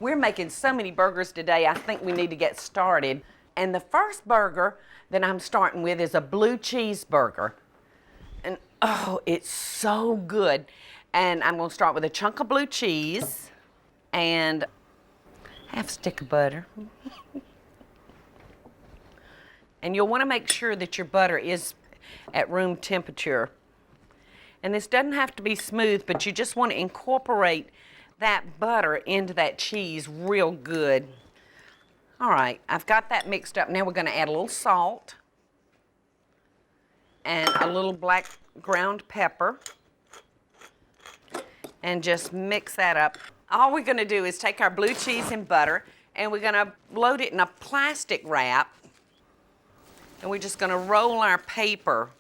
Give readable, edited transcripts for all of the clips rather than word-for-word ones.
We're making so many burgers today, I think we need to get started. And the first burger that I'm starting with is a blue cheeseburger. And oh, it's so good. And I'm gonna start with a chunk of blue cheese and half a stick of butter. And you'll wanna make sure that your butter is at room temperature. And this doesn't have to be smooth, but you just wanna incorporate that butter into that cheese real good. All right, I've got that mixed up. Now we're gonna add a little salt and a little black ground pepper and just mix that up. All we're gonna do is take our blue cheese and butter and we're gonna load it in a plastic wrap and we're just gonna roll our paper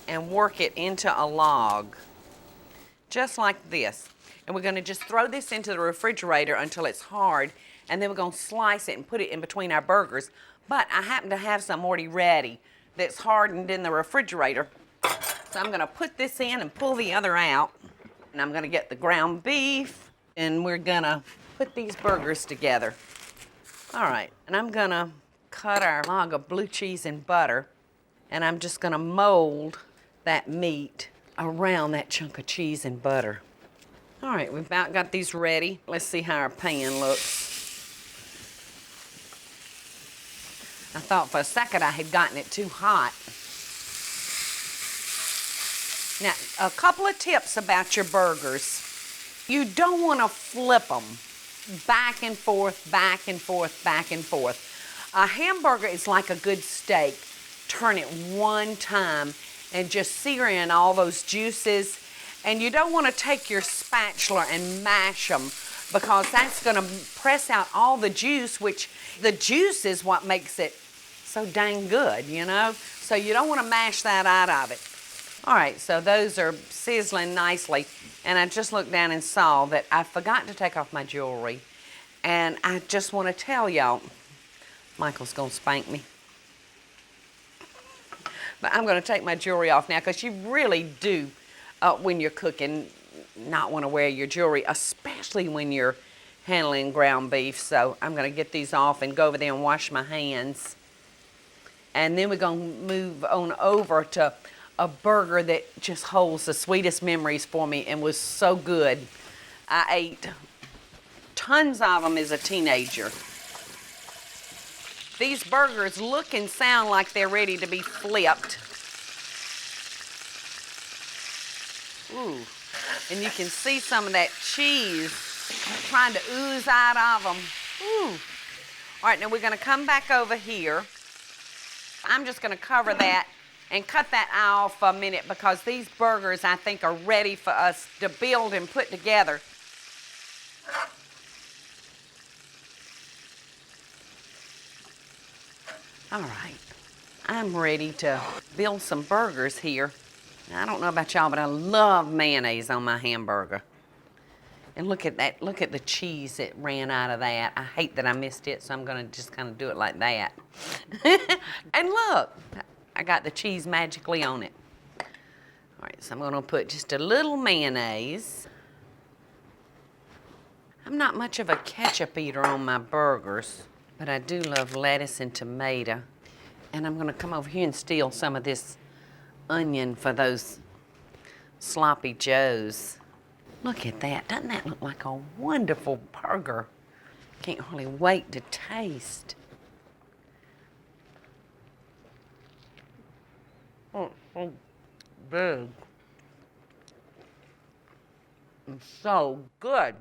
and work it into a log, just like this. And we're gonna just throw this into the refrigerator until it's hard, and then we're gonna slice it and put it in between our burgers. But I happen to have some already ready that's hardened in the refrigerator. So I'm gonna put this in and pull the other out. And I'm gonna get the ground beef, and we're gonna put these burgers together. All right, and I'm gonna cut our log of blue cheese and butter, and I'm just gonna mold that meat around that chunk of cheese and butter. All right, we've about got these ready. Let's see how our pan looks. I thought for a second I had gotten it too hot. Now, a couple of tips about your burgers. You don't want to flip them back and forth, back and forth, back and forth. A hamburger is like a good steak. Turn it one time and just sear in all those juices. And you don't want to take your spatula and mash them because that's going to press out all the juice, which the juice is what makes it so dang good, you know? So you don't want to mash that out of it. All right, so those are sizzling nicely. And I just looked down and saw that I forgot to take off my jewelry. And I just want to tell y'all, Michael's going to spank me. But I'm going to take my jewelry off now because you really do, when you're cooking, not want to wear your jewelry, especially when you're handling ground beef. So I'm going to get these off and go over there and wash my hands. And then we're going to move on over to a burger that just holds the sweetest memories for me and was so good. I ate tons of them as a teenager. These burgers look and sound like they're ready to be flipped. Ooh, and you can see some of that cheese trying to ooze out of them. Ooh. All right, now we're gonna come back over here. I'm just gonna cover that and cut that off for a minute because these burgers, I think, are ready for us to build and put together. All right, I'm ready to build some burgers here. Now, I don't know about y'all, but I love mayonnaise on my hamburger. And look at that, look at the cheese that ran out of that. I hate that I missed it, so I'm gonna just kind of do it like that. And look, I got the cheese magically on it. All right, so I'm gonna put just a little mayonnaise. I'm not much of a ketchup eater on my burgers, but I do love lettuce and tomato. And I'm gonna come over here and steal some of this onion for those sloppy joes. Look at that, doesn't that look like a wonderful burger? Can't hardly wait to taste. Oh, so big. And so good.